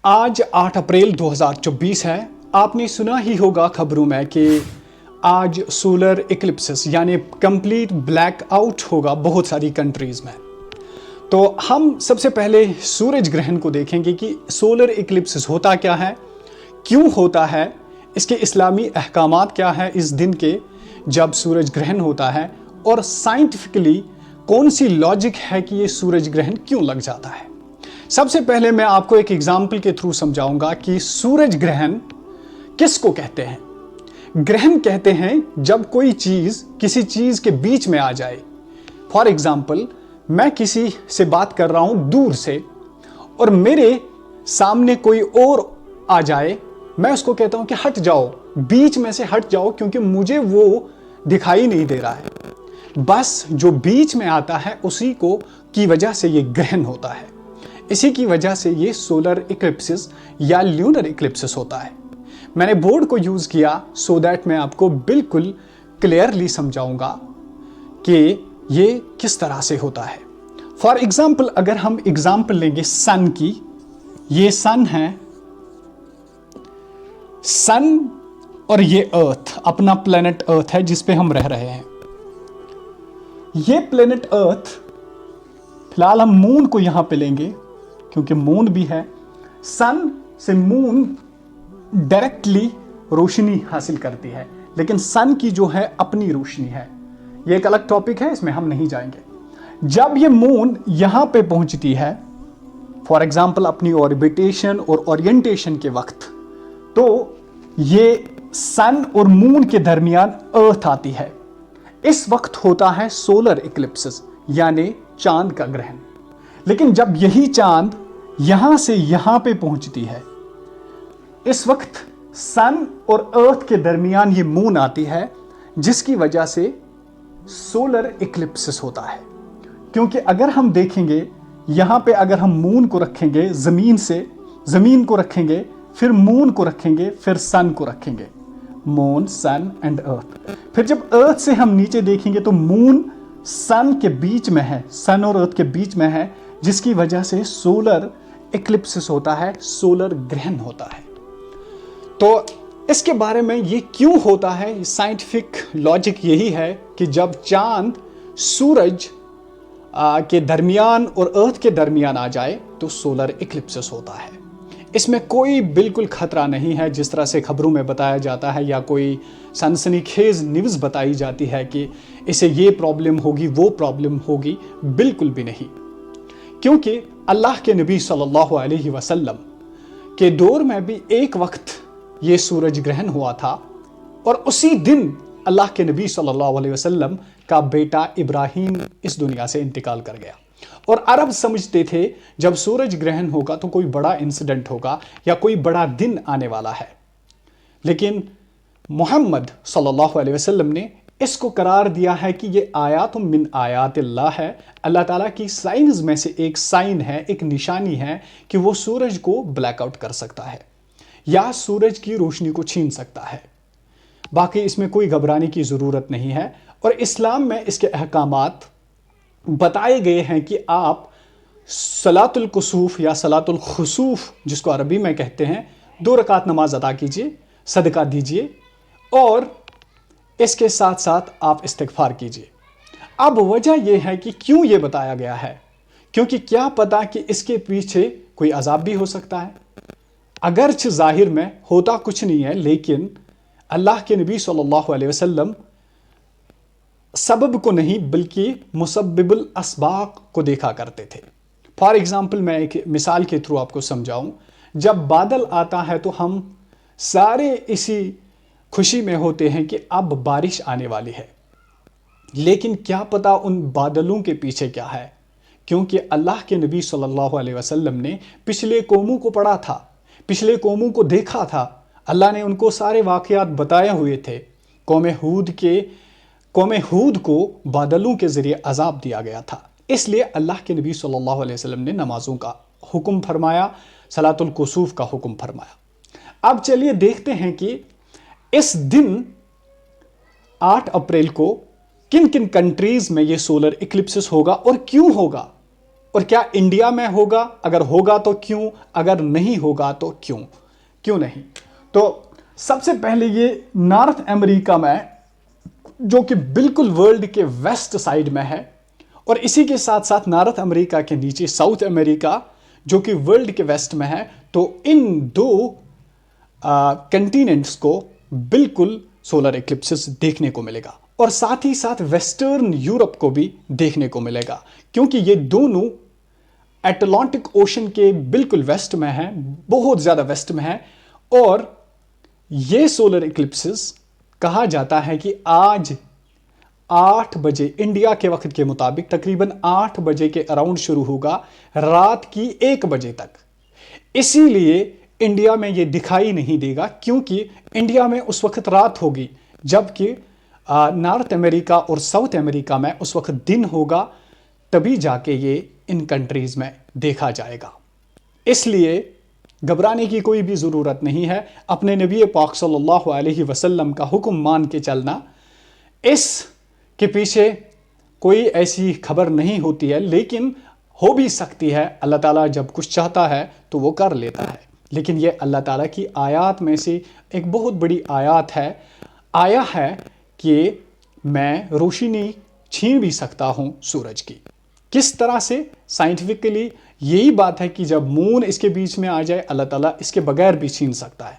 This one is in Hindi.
आज 8 अप्रैल 2024 है। आपने सुना ही होगा खबरों में कि आज सोलर इक्लिप्सिस यानी कंप्लीट ब्लैक आउट होगा बहुत सारी कंट्रीज़ में। तो हम सबसे पहले सूरज ग्रहण को देखेंगे कि सोलर इक्लिप्सिस होता क्या है, क्यों होता है, इसके इस्लामी अहकामात क्या है इस दिन के जब सूरज ग्रहण होता है, और साइंटिफिकली कौन सी लॉजिक है कि ये सूरज ग्रहण क्यों लग जाता है। सबसे पहले मैं आपको एक एग्जाम्पल के थ्रू समझाऊंगा कि सूरज ग्रहण किसको कहते हैं। ग्रहण कहते हैं जब कोई चीज किसी चीज के बीच में आ जाए। फॉर एग्जाम्पल, मैं किसी से बात कर रहा हूं दूर से और मेरे सामने कोई और आ जाए, मैं उसको कहता हूं कि हट जाओ, बीच में से हट जाओ, क्योंकि मुझे वो दिखाई नहीं दे रहा है। बस जो बीच में आता है उसी को की वजह से ये ग्रहण होता है। इसी की वजह से ये सोलर इक्लिप्सिस या ल्यूनर इक्लिप्सिस होता है। मैंने बोर्ड को यूज किया सो दैट मैं आपको बिल्कुल क्लियरली समझाऊंगा कि ये किस तरह से होता है। फॉर एग्जाम्पल, अगर हम एग्जाम्पल लेंगे सन की, ये सन है, सन और ये अर्थ, अपना प्लेनेट अर्थ है जिस पे हम रह रहे हैं। ये प्लेनेट अर्थ, फिलहाल हम मून को यहां पे लेंगे क्योंकि मून भी है। सन से मून डायरेक्टली रोशनी हासिल करती है, लेकिन सन की जो है अपनी रोशनी है। ये एक अलग टॉपिक है, इसमें हम नहीं जाएंगे। जब ये मून यहां पे पहुंचती है, फॉर एग्जाम्पल अपनी ऑर्बिटेशन और ओरिएंटेशन के वक्त, तो ये सन और मून के दरमियान अर्थ आती है। इस वक्त होता है सोलर इक्लिप्सिस यानी चांद का ग्रहण। लेकिन जब यही चांद यहां से यहां पे पहुंचती है, इस वक्त सन और अर्थ के दरमियान ये मून आती है, जिसकी वजह से सोलर इक्लिप्सिस होता है। क्योंकि अगर हम देखेंगे यहां पे, अगर हम मून को रखेंगे जमीन से, जमीन को रखेंगे, फिर मून को रखेंगे, फिर सन को रखेंगे, मून सन एंड अर्थ। फिर जब अर्थ से हम नीचे देखेंगे तो मून सन के बीच में है, सन और अर्थ के बीच में है, जिसकी वजह से सोलर इक्लिप्सिस होता है, सोलर ग्रहण होता है। तो इसके बारे में ये क्यों होता है, साइंटिफिक लॉजिक यही है कि जब चांद सूरज के दरमियान और अर्थ के दरमियान आ जाए तो सोलर इक्लिप्सिस होता है। इसमें कोई बिल्कुल खतरा नहीं है जिस तरह से खबरों में बताया जाता है, या कोई सनसनीखेज न्यूज़ बताई जाती है कि इसे ये प्रॉब्लम होगी, वो प्रॉब्लम होगी। बिल्कुल भी नहीं, क्योंकि अल्लाह के नबी सल्लल्लाहु अलैहि वसल्लम के दौर में भी एक वक्त ये सूरज ग्रहण हुआ था, और उसी दिन अल्लाह के नबी सल्लल्लाहु अलैहि वसल्लम का बेटा इब्राहीम इस दुनिया से इंतकाल कर गया। और अरब समझते थे जब सूरज ग्रहण होगा तो कोई बड़ा इंसिडेंट होगा या कोई बड़ा दिन आने वाला है। लेकिन मोहम्मद सल्लल्लाहु अलैहि वसल्लम ने इसको करार दिया है कि ये आयात मिन आयातिल्लाह है, अल्लाह ताला की साइंस में से एक साइन है, एक निशानी है कि वो सूरज को ब्लैकआउट कर सकता है या सूरज की रोशनी को छीन सकता है। बाकी इसमें कोई घबराने की ज़रूरत नहीं है। और इस्लाम में इसके अहकामात बताए गए हैं कि आप सलातुल कुसूफ या सलातुल खुसूफ, जिसको अरबी में कहते हैं, 2 रकात नमाज अदा कीजिए, सदका दीजिए, और इसके साथ साथ आप इस्तिगफार कीजिए। अब वजह यह है कि क्यों ये बताया गया है, क्योंकि क्या पता कि इसके पीछे कोई अजाब भी हो सकता है। अगरचे जाहिर में होता कुछ नहीं है, लेकिन अल्लाह के नबी सल्लल्लाहु अलैहि वसल्लम सबब को नहीं बल्कि मुसब्बिबुल अस्बाक को देखा करते थे। फॉर एग्जाम्पल, मैं एक मिसाल के थ्रू आपको समझाऊं। जब बादल आता है तो हम सारे इसी खुशी में होते हैं कि अब बारिश आने वाली है, लेकिन क्या पता उन बादलों के पीछे क्या है, क्योंकि अल्लाह के नबी सल्लल्लाहु अलैहि वसल्लम ने पिछले कौमों को पढ़ा था, पिछले कौमों को देखा था। अल्लाह ने उनको सारे वाक़यात बताए हुए थे। कौम हूद को बादलों के ज़रिए अजाब दिया गया था। इसलिए अल्लाह के नबी सल्लल्लाहु अलैहि वसल्लम ने नमाजों का हुक्म फरमाया, सलातुल कुसूफ का हुक्म फरमाया। अब चलिए देखते हैं कि इस दिन 8 अप्रैल को किन किन कंट्रीज में ये सोलर इक्लिप्सिस होगा और क्यों होगा। और क्या इंडिया में होगा? अगर होगा तो क्यों, अगर नहीं होगा तो क्यों, क्यों नहीं? तो सबसे पहले ये नॉर्थ अमेरिका में, जो कि बिल्कुल वर्ल्ड के वेस्ट साइड में है, और इसी के साथ साथ नॉर्थ अमेरिका के नीचे साउथ अमेरिका जो कि वर्ल्ड के वेस्ट में है। तो इन दो कंटिनेंट्स को बिल्कुल सोलर इक्लिप्सिस देखने को मिलेगा, और साथ ही साथ वेस्टर्न यूरोप को भी देखने को मिलेगा, क्योंकि ये दोनों अटलांटिक ओशन के बिल्कुल वेस्ट में है, बहुत ज्यादा वेस्ट में है। और ये सोलर इक्लिप्सिस कहा जाता है कि आज 8 बजे इंडिया के वक्त के मुताबिक तकरीबन 8 बजे के अराउंड शुरू होगा, रात की 1 बजे तक। इसीलिए इंडिया में ये दिखाई नहीं देगा, क्योंकि इंडिया में उस वक्त रात होगी, जबकि नॉर्थ अमेरिका और साउथ अमेरिका में उस वक्त दिन होगा, तभी जाके ये इन कंट्रीज में देखा जाएगा। इसलिए घबराने की कोई भी ज़रूरत नहीं है, अपने नबी पाक सल्लल्लाहु अलैहि वसल्लम का हुक्म मान के चलना। इस के पीछे कोई ऐसी खबर नहीं होती है, लेकिन हो भी सकती है। अल्लाह ताला जब कुछ चाहता है तो वो कर लेता है, लेकिन ये अल्लाह ताला की आयात में से एक बहुत बड़ी आयात है। आया है कि मैं रोशनी छीन भी सकता हूं सूरज की। किस तरह से? साइंटिफिकली यही बात है कि जब मून इसके बीच में आ जाए, अल्लाह ताला इसके बगैर भी छीन सकता है।